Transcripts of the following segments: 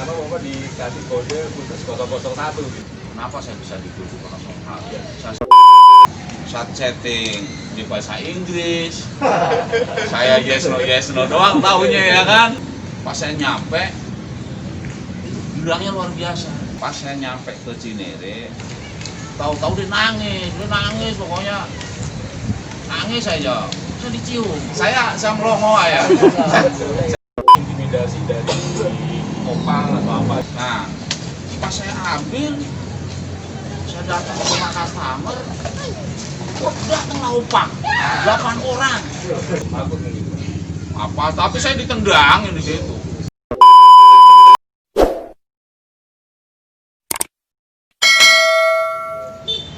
pertama Bapak dikasih kode khusus 001 gitu. Kenapa saya bisa dituduh orang soal? Saat setting di bahasa Inggris, saya yes no doang tahunya ya kan. Pas saya nyampe, bilangnya luar biasa. Pas saya nyampe ke Cinere, tahu-tahu dia nangis pokoknya nangis aja. Saya dicium, saya melongo ya. Intimidasi dari opang atau apa? Nah, pas saya ambil, saya datang ke rumah customer, kok datanglah opang, 8 orang. Takut mungkin. Apa? Tapi saya ditendangin di situ.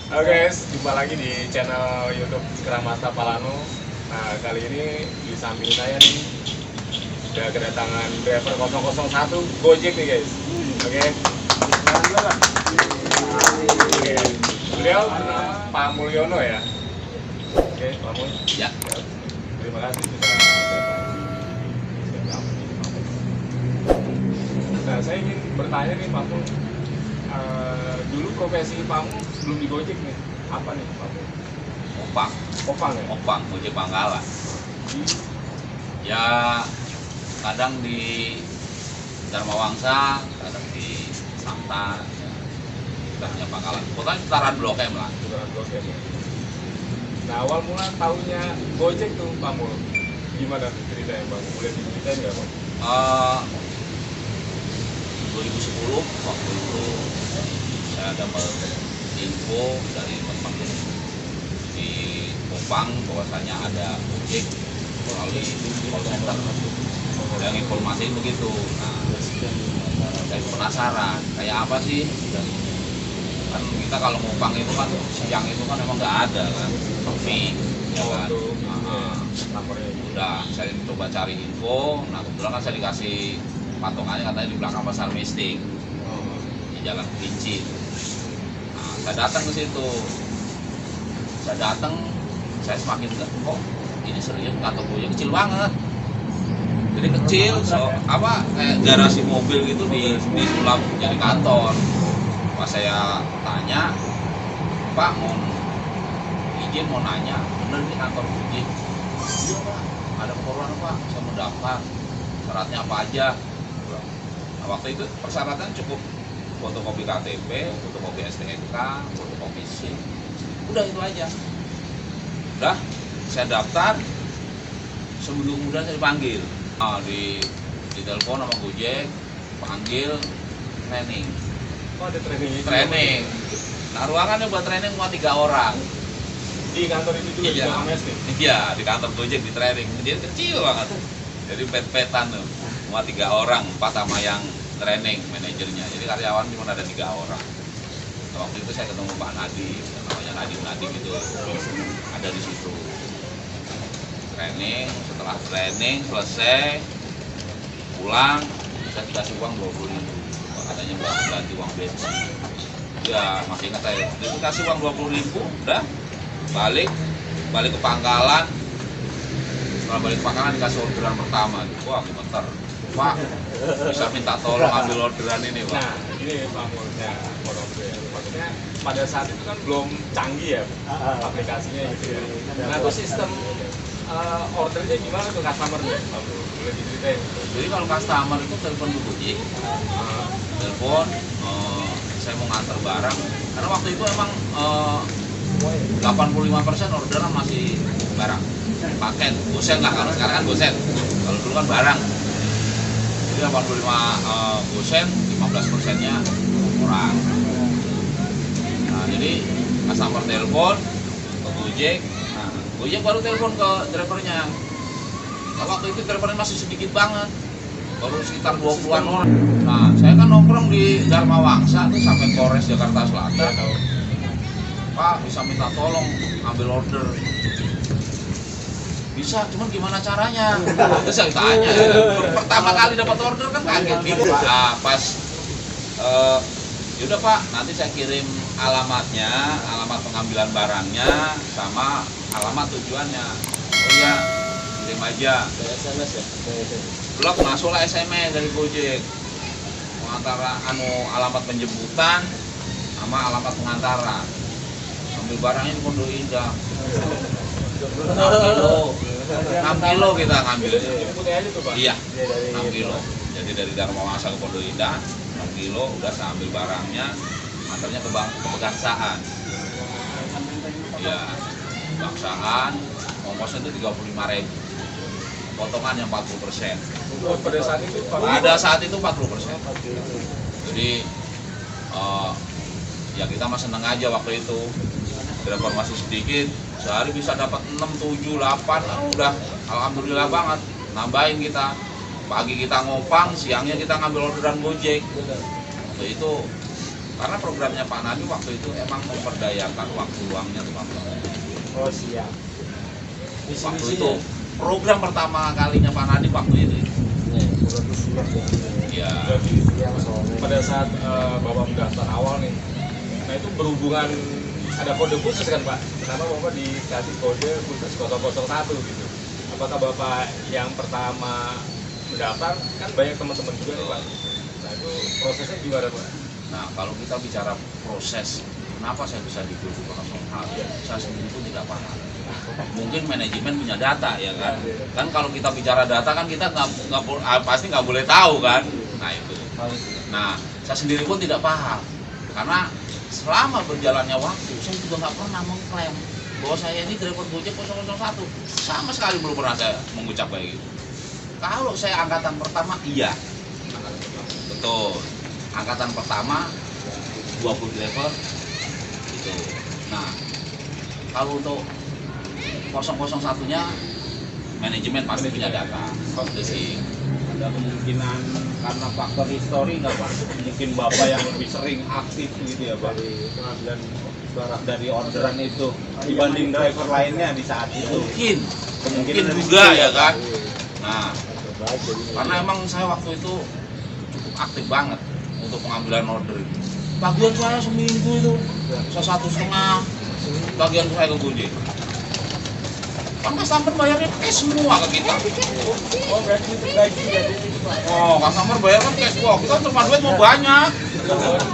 Halo guys, jumpa lagi di channel YouTube Kramasta Palano. Nah, kali ini di samping saya nih udah kedatangan driver 001 Gojek nih guys. Oke. Oke. Beliau bernama Pak Mulyono ya. Oke, Pak Mul. Ya. Terima kasih sudah datang. Nah, saya ingin bertanya nih Pak Mul. Dulu profesi Pak Mul sebelum di Gojek nih, apa nih Pak Mul? Opang, Opang ya? opang, ojek pangkalan. Ya, kadang di Dharma Wangsa, kadang di Santa, ya, pangkalan. Pokoknya sekitaran Blok M lah. Beneran Gojek ya? Nah, awal mula tahunya Gojek tuh Pak Mul, gimana tuh ceritanya Pak Mul? Boleh diceritain nggak Pak? 2010 waktu itu saya dapat info dari teman di Opang bahwasanya ada ojek melalui call center yang informasi begitu. Nah, saya penasaran kayak apa sih? Dan kan kita kalau ngopang itu kan siang itu kan memang nggak ada kan, sepi ya kan. Lapornya Udah saya coba cari info. Nah, kebetulan kan saya dikasih patongannya katanya di belakang pasar Mistik di Jalan Kelinci. Nah, saya datang ke situ. Saya semakin enggak kok ini serius, kantor Gojek kecil banget. Jadi kecil, kayak garasi mobil gitu disulap jadi kantor. Pas saya tanya, Pak mau izin mau nanya, bener ini kantor Gojek? Iya Pak, ada keperluan Pak, saya mau daftar. Syaratnya apa aja? Nah, waktu itu persyaratan cukup fotokopi KTP, fotokopi STNK, fotokopi SIM. Udah itu aja. Udah, saya daftar. Sebelum kemudian saya dipanggil. Nah, di telepon sama Gojek, panggil training. Oh, ada training itu? Training. Nah, ruangannya buat training cuma 3 orang. Di kantor itu juga? Iya. Di Kames nih? Iya, di kantor Gojek di training. Jadi kecil banget. Jadi pet-petan tuh. Cuma 3 orang, 4 sama yang training manajernya. Jadi karyawan cuma ada 3 orang. Nah, waktu itu saya ketemu Pak Nadi, namanya Nadim itu ada di situ. Training, setelah training selesai pulang, saya dikasih uang 20.000. Katanya buat ganti uang bensin. Ya, masih ingat saya. Dikasih uang 20.000, udah balik ke pangkalan. Setelah balik ke pangkalan dikasih orderan pertama. Wah, gemeter. Pak, bisa minta tolong ambil orderan ini Pak. Nah, ini Pak Mulnya maksudnya pada saat itu kan belum canggih ya aplikasinya gitu ya. Nah, itu sistem ordernya gimana tuh customernya? Boleh diceritain? Jadi kalau customer itu telepon dulu Gojek, telepon, saya mau nganter barang. Karena waktu itu emang 85% orderan masih barang, paket, gosen lah. Kalau sekarang kan gosen, kalau dulu kan barang. Jadi 85 gosen, 15%-nya orang. Nah, jadi customer telepon ke Gojek. Nah, Gojek baru telepon ke drivernya. Nah, waktu itu drivernya masih sedikit banget, baru sekitar 20-an orang. Nah, saya kan nongkrong di Dharma Wangsa tuh sampai Polres Jakarta Selatan. Pak, bisa minta tolong ambil order. Bisa, cuman gimana caranya? Terus saya tanya, pertama kali dapat order kan kaget gitu. Nah, pas yaudah Pak, nanti saya kirim alamatnya, alamat pengambilan barangnya, sama alamat tujuannya. Oh iya, kirim aja. SMS ya? Blok masuklah SMS dari Gojek. antara alamat penjemputan sama alamat pengantaran. Ambil barangnya di Pondok Indah. 6 kilo kita ngambil. Jemputnya aja tuh Pak? Iya, 6 kilo. Jadi dari Dharma Wangsa ke Pondok Indah 6 kilo, udah saya ambil barangnya, antarnya ke Pegangsaan. Iya, Pegangsaan, ongkosnya itu 35.000. Potongannya 40%. Pada saat itu Pak? Pada saat itu 40%. Jadi ya kita mah seneng aja waktu itu. Driver masih sedikit, sehari bisa dapat 6, 7, 8, udah alhamdulillah banget. Nambahin kita. Pagi kita ngopang, siangnya kita ngambil orderan Gojek. Waktu itu karena programnya Pak Nadi waktu itu emang memperdayakan waktu luangnya tuh Pak. Oh siap. Waktu itu program pertama kalinya Pak Nadi waktu itu. Ya. Jadi pada saat Bapak mendaftar awal nih, nah itu berhubungan ada kode khusus kan Pak? Kenapa Bapak dikasih kode khusus 001 gitu? Apakah Bapak yang pertama mendaftar? Kan banyak teman-teman juga nih Pak. Nah itu prosesnya gimana Pak? Nah kalau kita bicara proses, kenapa saya bisa di 001? Saya sendiri pun tidak paham. Mungkin manajemen punya data ya kan? Kan kalau kita bicara data kan kita pasti nggak boleh tahu kan? Nah itu. Nah saya sendiri pun tidak paham karena selama berjalannya waktu saya juga nggak pernah mengklaim bahwa saya ini driver Gojek 001. Sama sekali belum pernah saya mengucap kayak gitu. Kalau saya angkatan pertama iya, betul. Angkatan pertama 20 driver itu. Nah kalau untuk 001-nya manajemen pasti punya data. Itu sih. Ada kemungkinan karena faktor histori nggak Pak? Mungkin Bapak yang lebih sering aktif gitu ya Pak di pengambilan barang dari orderan itu dibanding driver lainnya di saat itu. Mungkin juga ya kan. Nah, karena emang saya waktu itu cukup aktif banget untuk pengambilan order. Bagian saya seminggu itu bisa 1,5 bagian saya ke Gojek. Kan customer bayarnya cash semua ke kita. Oh berarti terbagi jadi itu Pak? Oh, customer bayar kan cash. Wah, kita cuma duit mau banyak.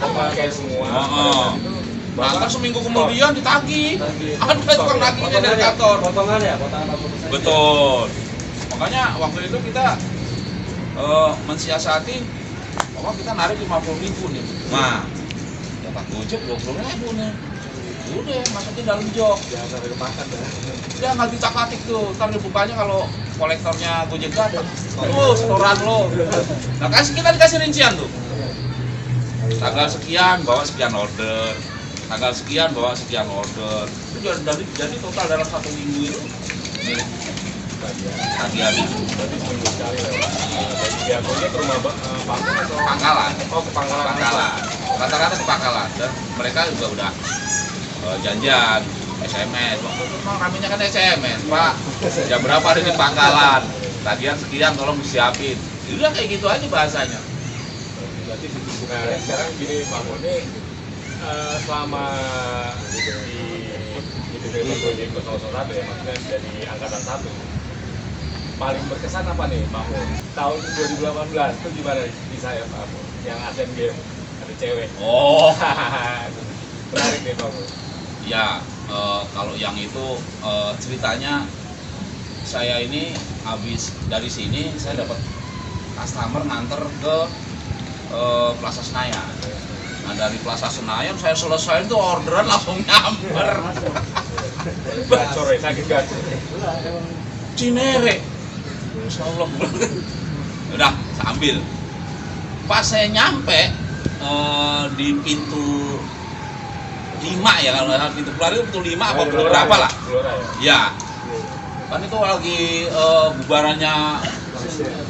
Pakai semua. Nah, ntar seminggu kemudian ditagih. Ada tukang nagihnya dari kantor. Potongan ya, potongan 80%. Betul. Makanya waktu itu kita mensiasati bahwa kita narik 50.000 nih. Nah, dapat Gojek 20.000 nih. Udah masukin dalam jok. Jangan sampai kemakan dah. Udah nggak dicak-atik tuh. Ntar dibukanya kalau kolektornya Gojek datang. Tuh, setoran lo. Nah, kita dikasih rincian tuh. Tanggal sekian bawa sekian order. Tanggal sekian bawa sekian order. Itu jadi total dalam 1 minggu itu milik tagihan itu. Berarti seminggu sekali lah Pak. Dari pihak Gojek ke rumah pangkalan atau? Pangkalan. Oh ke Pangkalan. Pangkalan. Rata-rata ke Pangkalan dan mereka juga udah janjian SMS. Waktu itu memang ramenya kan SMS, Pak. Jam berapa ada di Pangkalan? Tagihan sekian tolong disiapin. Udah kayak gitu aja bahasanya. Berarti nah sekarang gini Pak Moni, selama di driver Gojek 001 ya, maksudnya dari angkatan 1 paling berkesan apa nih Pak Mo? Tahun 2018 itu gimana di saya Pak Mo? Yang Asian Games ada cewek. Oh, Menarik nih Pak Mo. ya kalau yang itu ceritanya saya ini habis dari sini saya dapat customer nganter ke Plaza Senayan. Nah dari Plaza Senayan saya selesai tuh orderan langsung nyamper. Gacor ya, sakit gacor. Cinere. Insyaallah. Udah, saya ambil. Pas saya nyampe di pintu 5 ya, kalau pintu keluar itu pintu 5 apa pintu berapa lah? Ya. Kan itu lagi bubarannya.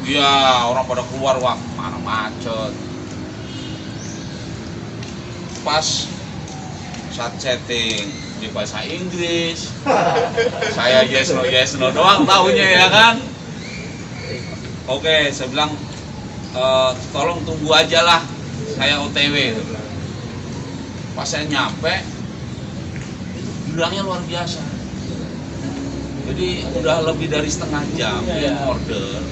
Ya, orang pada keluar, wah, mana macet. Pas saat chatting di bahasa Inggris, saya yes no doang tahunya ya kan. Oke, saya bilang tolong tunggu aja lah, saya OTW. Pas saya nyampe, bilangnya luar biasa. Jadi udah lebih dari setengah jam yang order,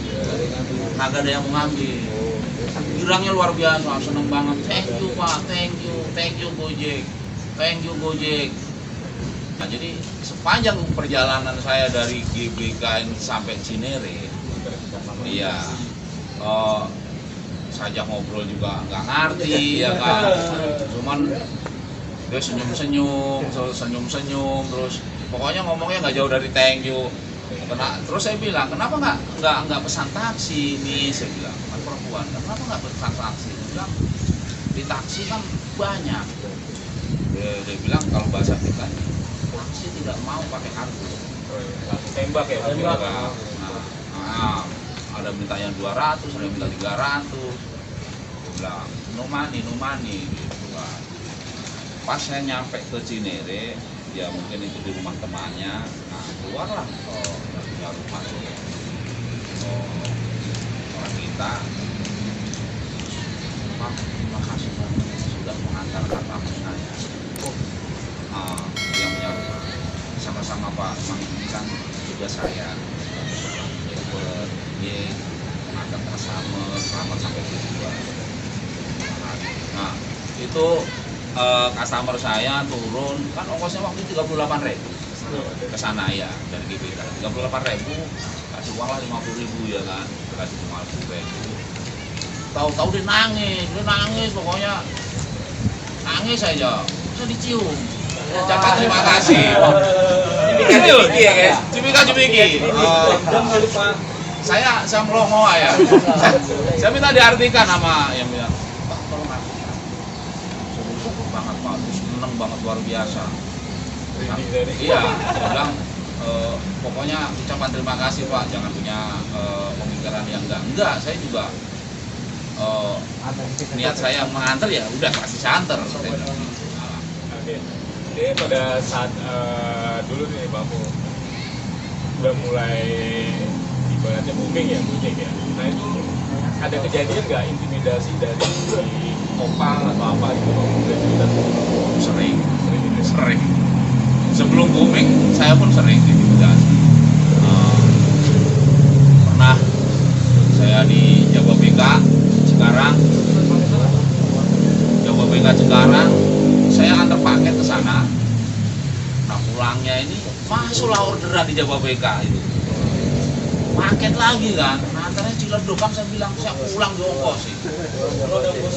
kagak ada yang mau ngambil. girangnya luar biasa, seneng banget. Thank you Pak, thank you Gojek, thank you Gojek. Nah, jadi sepanjang perjalanan saya dari GBK ini sampai Cinere, iya, sajak ngobrol juga nggak ngerti ya kan, cuman dia senyum-senyum, terus pokoknya ngomongnya nggak jauh dari thank you. Terus saya bilang, kenapa nggak pesan taksi nih? Saya bilang, kan perempuan, kenapa nggak pesan taksi? Dia bilang, di taksi kan banyak. Dia bilang kalau bahasa kita, taksi tidak mau pakai kartu. Tembak ya? Tembak. Nah, ada minta yang 200, ada yang minta 300. Dia bilang, no money gitu kan. Pas saya nyampe ke Cinere, ya mungkin itu di rumah temannya, nah keluarlah dari rumah orang kita. Pak, terima kasih banyak sudah mengantarkan tamu saya. Yang menyapa sama-sama Pak, ini kan juga saya dia mengantar sama sampai tujuan. Nah itu customer saya turun, kan ongkosnya waktu 38.000 ke sana ya, dari GBK 38.000, kasih uang lah 50.000 ya kan, kasih 50.000. Tahu-tahu dia nangis pokoknya, nangis aja, bisa dicium. Ucapan terima kasih. Cipika ya guys, cipika. Saya melongo ya. Saya minta diartikan sama yang bilang, Pak tolong artikan. Syukur banget Pak, seneng banget luar biasa. Iya, saya bilang pokoknya ucapan terima kasih Pak, jangan punya pemikiran yang enggak. Saya juga niat saya mengantar ya udah kasih saya antar. Oke. Ini pada saat dulu nih Bapak udah mulai ibaratnya booming ya, Gojek ya. Nah itu ada kejadian nggak intimidasi dari opang atau apa gitu? Sering. Sebelum booming saya pun sering diintimidasi. Pernah saya di Jababeka Cikarang, saya antar paket ke sana. Nah pulangnya ini masuklah orderan di Jababeka itu. Paket lagi kan, nah antaranya Ciledug kan saya bilang saya pulang di ongkos sih.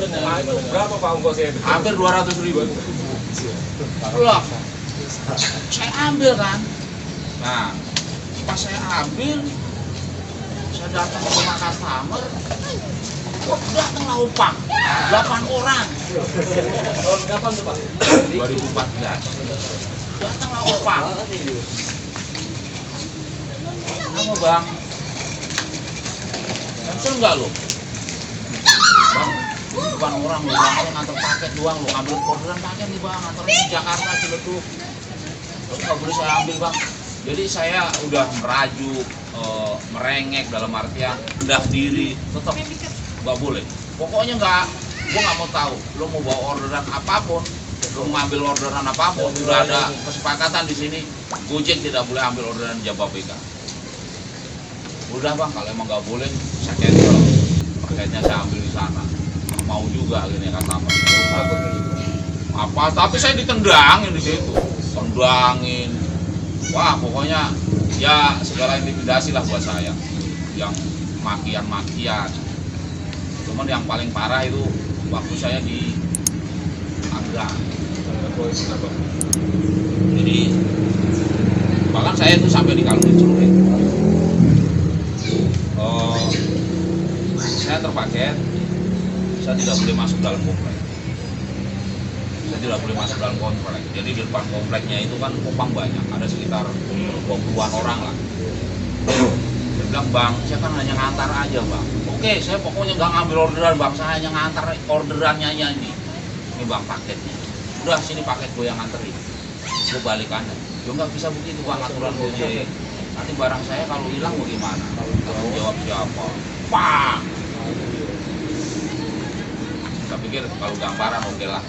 Nah, itu berapa Pak ongkosnya itu? Hampir 200.000. Pulang, saya ambil kan. Nah pas saya ambil, saya datang ke rumah customer, kok datanglah opang 8 orang. Tahun kapan tuh Pak? 2014. Datanglah opang. Kamu bang, cancel nggak lo? Bang, 8 orang lo, bang, saya ngantar paket doang lo, ambil orderan paket nih bang, ngantar di Jakarta Ciledug. Terus nggak boleh saya ambil bang. Jadi saya udah merajuk, merengek dalam artian rendah diri, tetap nggak boleh. Pokoknya gue nggak mau tahu. Lo mau bawa orderan apapun, lo ngambil orderan apapun, sudah ada kesepakatan di sini. Gojek tidak boleh ambil orderan Jababeka. Udah bang, kalau emang nggak boleh, saya cancel. Paketnya saya ambil di sana. Mau juga gini kata apa? Tapi saya ditendangin di situ, tendangin. Wah, pokoknya ya segala intimidasi lah buat saya. Yang makian. Cuman yang paling parah itu waktu saya di Angga. Jadi bahkan saya itu sampai dikalungin celurit. Saya terpaket, saya tidak boleh masuk dalam komplek. Jadi di depan kompleknya itu kan opang banyak, ada sekitar 20-an orang lah. Dia bilang, bang, saya kan hanya ngantar aja bang. Oke, saya pokoknya nggak ngambil orderan bang, saya hanya ngantar orderannya aja ini. Ini bang paketnya. Udah sini paket gue yang nganterin. Gue balikannya. Ya nggak bisa begitu bang aturan Gojek. Nanti barang saya kalau hilang bagaimana? Tanggung jawab siapa? Pak. Saya pikir kalau gambaran oke lah.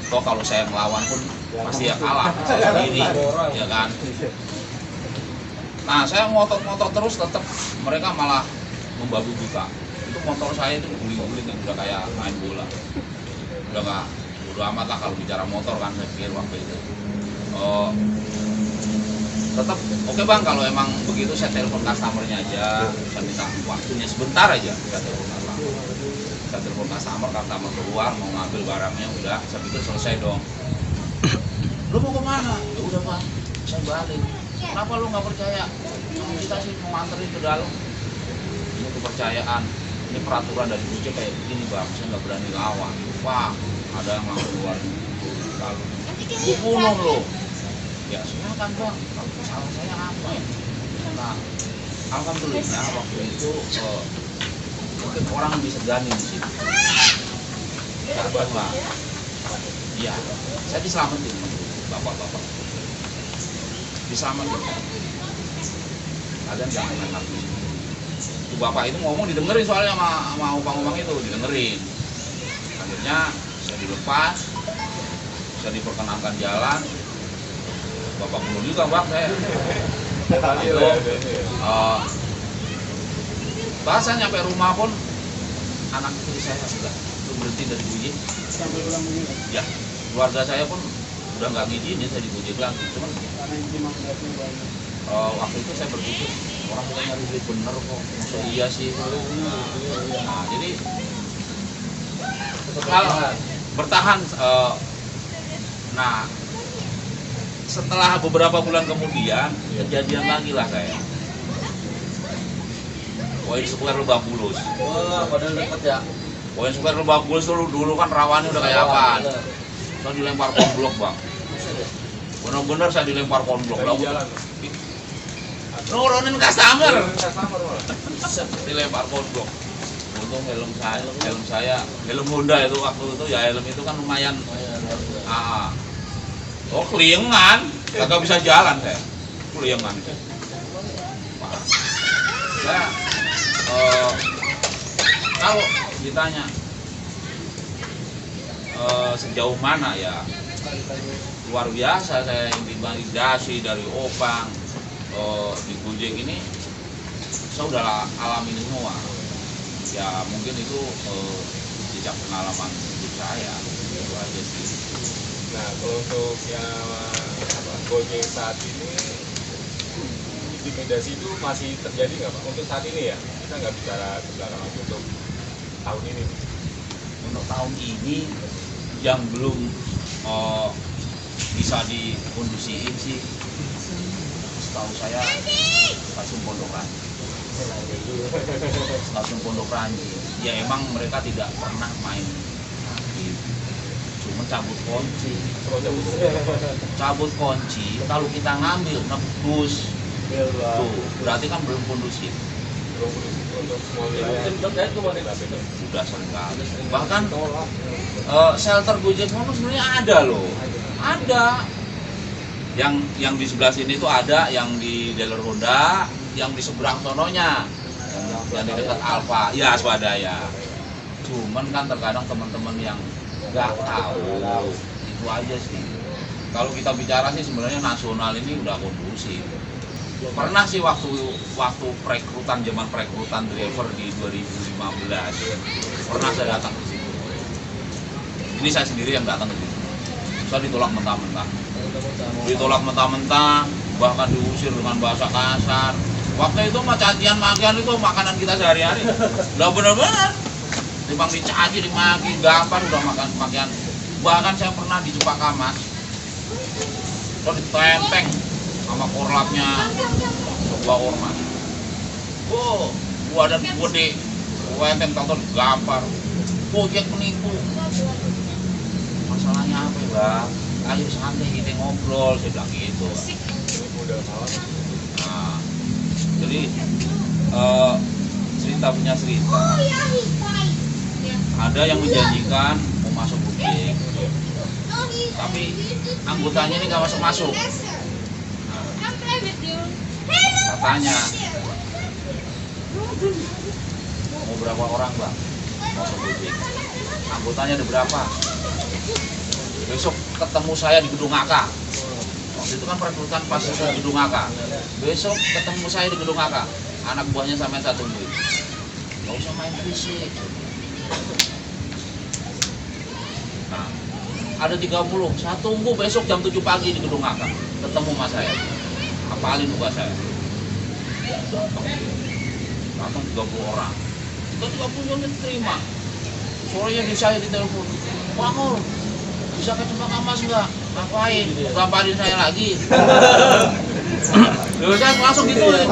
Toh kalau saya melawan pun pasti ya kalah. Saya sendiri, ya kan. Nah saya ngotot terus tetap mereka malah membabi buta. itu motor saya itu guling-guling udah kayak main bola. Udah nggak, udah amat lah kalau bicara motor kan saya pikir waktu itu. Tetap oke bang, kalau emang begitu saya telepon customernya aja, saya minta waktunya sebentar aja, saya telepon customer keluar mau ngambil barangnya, udah saya pikir selesai dong. Lu mau kemana? Ya udah bang, saya balik. Kenapa lu nggak percaya? Kita sih mau nganterin ke dalam. Ini kepercayaan, ini peraturan dari Gojek kayak begini bang, saya nggak berani lawan. Wah, ada yang langsung keluar. Lalu, gue bunuh lo. Ya silakan bang, kalau salah saya apa ya? Nah, alhamdulillah waktu itu mungkin orang bisa gani di sini. Datang lah. Iya, saya diselamatin bapak-bapak. Diselamatin. Kalian jangan main hati. Itu bapak itu ngomong didengerin soalnya sama upang-upang itu didengerin. Akhirnya saya dilepas, saya diperkenankan jalan. Bapak dulu juga bang saya. Itu bahasa nyampe rumah pun anak istri saya sudah berhenti dari Gojek. Ya, keluarga saya pun udah nggak ngizinin saya di Gojek lagi. Cuman waktu itu saya berpikir orang kita nyari duit bener kok, masa iya sih. Nah, jadi hal bertahan. Nah, setelah beberapa bulan kemudian kejadian lagi lah saya. Poin Square Lebak Bulus. Wah, padahal deket ya. Poin Square Lebak Bulus dulu kan rawannya udah kayak apaan. Saya dilempar konblok bang. Bener-bener saya dilempar konblok. Nurunin customer. Dilempar konblok. Untung helm Honda itu waktu itu ya, helm itu kan lumayan. Oh keliengan, kagak bisa jalan saya. Keliengan. Saya kalau ditanya sejauh mana ya, luar biasa saya intimidasi dari opang di Gojek ini, saya udah alamin semua. Ya mungkin itu jejak pengalaman hidup saya, itu aja sih. Nah, kalau untuk yang Gojek saat ini, intimidasi itu masih terjadi nggak Pak? Untuk saat ini ya, kita nggak bicara ke belakang, untuk tahun ini. Untuk tahun ini yang belum bisa dikondusiin sih, setahu saya Stasiun Pondok Ranji. Stasiun Pondok Ranji, ya emang mereka tidak pernah main cuma cabut kunci, kalau kita ngambil nebus tuh berarti kan belum kondusif. Untuk semua wilayah Sudah sering kali. Bahkan shelter Gojek Mono sebenarnya ada loh, ada yang di sebelah sini tuh ada, yang di dealer Honda, yang di seberang sononya, yang di dekat Alfa, ya swadaya. Cuman kan terkadang teman-teman yang nggak tahu, itu aja sih. Kalau kita bicara sih sebenarnya nasional ini udah kondusif. Pernah sih waktu zaman perekrutan driver di 2015, pernah saya datang ke situ. Ini saya sendiri yang datang ke situ. Saya ditolak mentah-mentah, bahkan diusir dengan bahasa kasar. Waktu itu mah cacian makian itu makanan kita sehari-hari. Udah benar-benar timbang dicaci, dimaki, gampang udah makan makian. Bahkan saya pernah di Cempaka Mas, terus ditenteng sama korlapnya sebuah ormas. Oh, gua dan gede, ditenteng tonton gampar. Gojek menipu. Masalahnya apa ya bang? Ayo santai kita ngobrol, saya bilang gitu. Nah, jadi cerita punya cerita. Ada yang menjanjikan mau masuk Gojek, tapi anggotanya ini nggak masuk. Katanya mau berapa orang bang masuk Gojek? Anggotanya ada berapa? Besok ketemu saya di Gedung AK. Waktu itu kan perekrutan pas di Gedung AK. Besok ketemu saya di Gedung AK. Anak buahnya sampai satu duit. nggak usah main fisik. Nah, ada 30, saya tunggu besok jam 7 pagi di gedung AK, ketemu mas saya, apalin tugas saya. Datang 30 orang, kita 30 menit terima. Sorenya di saya di telepon, Pak Mul, bisa ke Cempaka Mas nggak? Ngapain? Gambarin saya lagi. Lalu saya langsung gitu ya.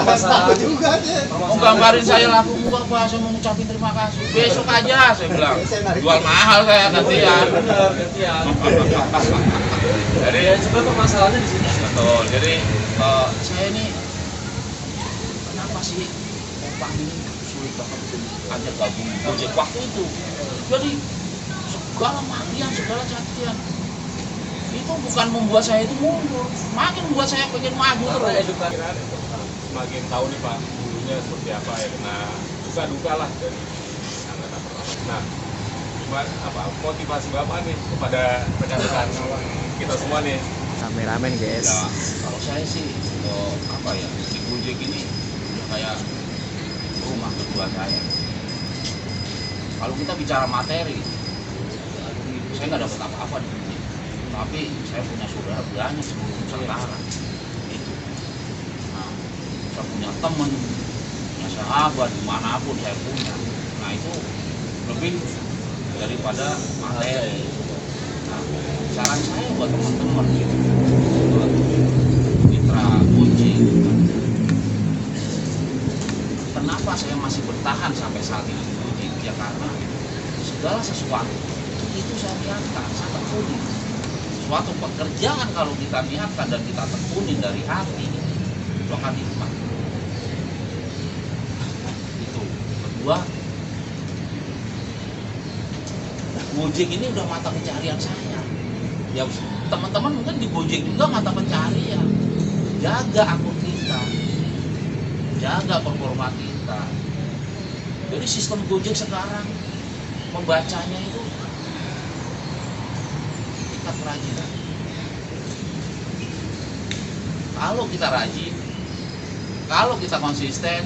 Mau gambarin saya laku enggak Pak, saya mau ngucapin terima kasih. Besok aja saya bilang. Jual mahal saya gantian. Jadi Sebenarnya masalahnya di sini. betul. Jadi saya ini kenapa sih Pak ini sulit banget ajak gabung Gojek waktu itu. Jadi segala makian, segala cacian itu bukan membuat saya itu mundur, makin membuat saya pengen maju terus. Semakin tahu nih Pak dulunya seperti apa ya, nah suka duka lah dari angkatan pertama. Nah, apa motivasi Bapak nih kepada rekan-rekan kita semua nih? Kameramen guys. Ya, kalau saya sih apa ya, di Gojek ini udah kayak rumah kedua saya. Kalau kita bicara materi, saya nggak dapat apa-apa di Gojek, tapi saya punya saudara banyak seluruh Nusantara. Itu. Nah, saya punya teman, punya sahabat dimanapun saya punya. Nah itu lebih daripada materi. Nah, saran saya buat teman-teman gitu, buat mitra Gojek, kenapa saya masih bertahan sampai saat ini di Gojek? Ya karena segala sesuatu itu saya niatkan, saya tekuni. Suatu pekerjaan kalau kita niatkan dan kita tekuni dari hati, itu akan nikmat. Itu. Kedua, Gojek ini udah mata pencarian saya. Ya teman-teman mungkin di Gojek juga mata pencarian. Jaga akun kita, jaga performa kita. Jadi sistem Gojek sekarang membacanya itu tingkat kerajinan. Kalau kita rajin, kalau kita konsisten,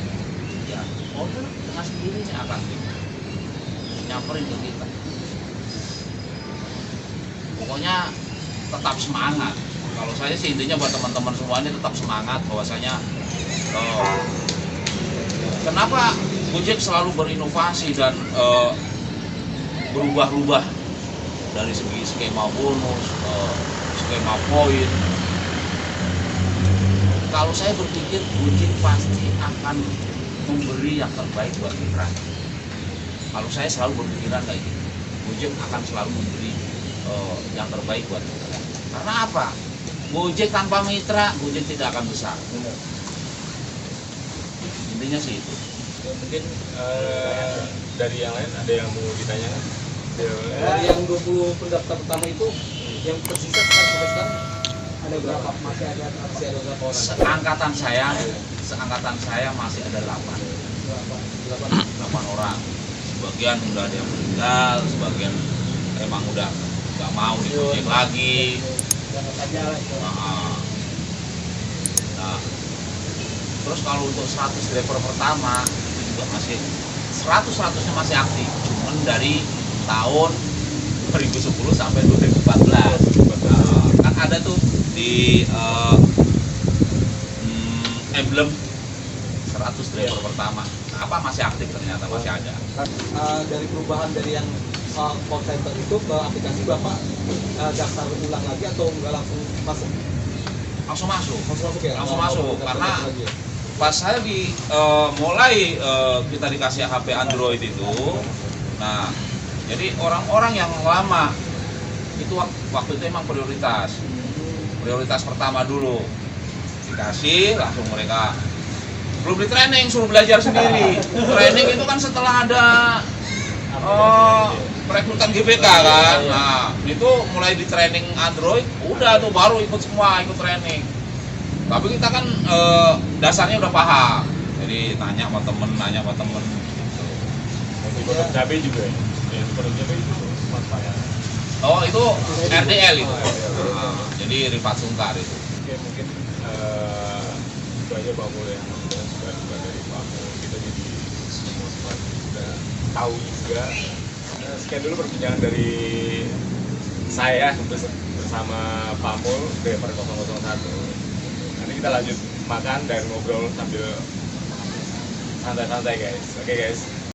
ya order dengan sendirinya akan nyamperin ke kita. Pokoknya tetap semangat. Kalau saya sih intinya buat teman-teman semua ini tetap semangat bahwasanya kenapa Gojek selalu berinovasi dan berubah-ubah dari segi skema bonus, skema poin. Kalau saya berpikir Gojek pasti akan memberi yang terbaik buat mitra. Kalau saya selalu berpikiran kayak gitu, Gojek akan selalu memberi yang terbaik buat mitra. Karena apa? Gojek tanpa mitra, Gojek tidak akan besar. Intinya sih itu. Ya, mungkin dari yang lain ada yang mau ditanyakan? Dari yang 20 pendaftar pertama itu yang tersisa sampai sekarang ada berapa? Masih ada berapa orang? Seangkatan saya masih ada 8 orang. Sebagian udah ada yang meninggal, sebagian emang udah nggak mau di Gojek lagi. Nah, terus kalau untuk 100 driver pertama itu juga masih 100-100-nya masih aktif, cuman dari tahun 2010 sampai 2014. Kan ada tuh di emblem 100 driver pertama. Nah, apa masih aktif, ternyata masih ada. Dari perubahan dari yang call center itu ke aplikasi Bapak daftar ulang lagi atau enggak langsung masuk? Langsung masuk. Langsung masuk ya? Langsung masuk, Daftar karena lagi ya? pas saya mulai kita dikasih HP Android itu, nah jadi orang-orang yang lama itu waktu itu emang prioritas pertama dulu dikasih, langsung mereka belum di training, suruh belajar sendiri. Training itu kan setelah ada perekrutan GBK kan. Nah itu mulai di training Android, udah tuh baru ikut training. Tapi kita kan dasarnya udah paham, jadi nanya sama temen Untuk cabai juga ya? Ya, untuk cabai itu manfaatnya. Oh itu RDL itu. Jadi Rifat Sungkar itu. Oke, mungkin itu aja Pak Mul ya. Mudah-mudahan sudah dari Pak Mul kita jadi semua sempat tahu juga. Sekian dulu perbincangan dari saya bersama Pak Mul, driver 001. Nanti kita lanjut makan dan ngobrol sambil santai-santai guys. Oke guys.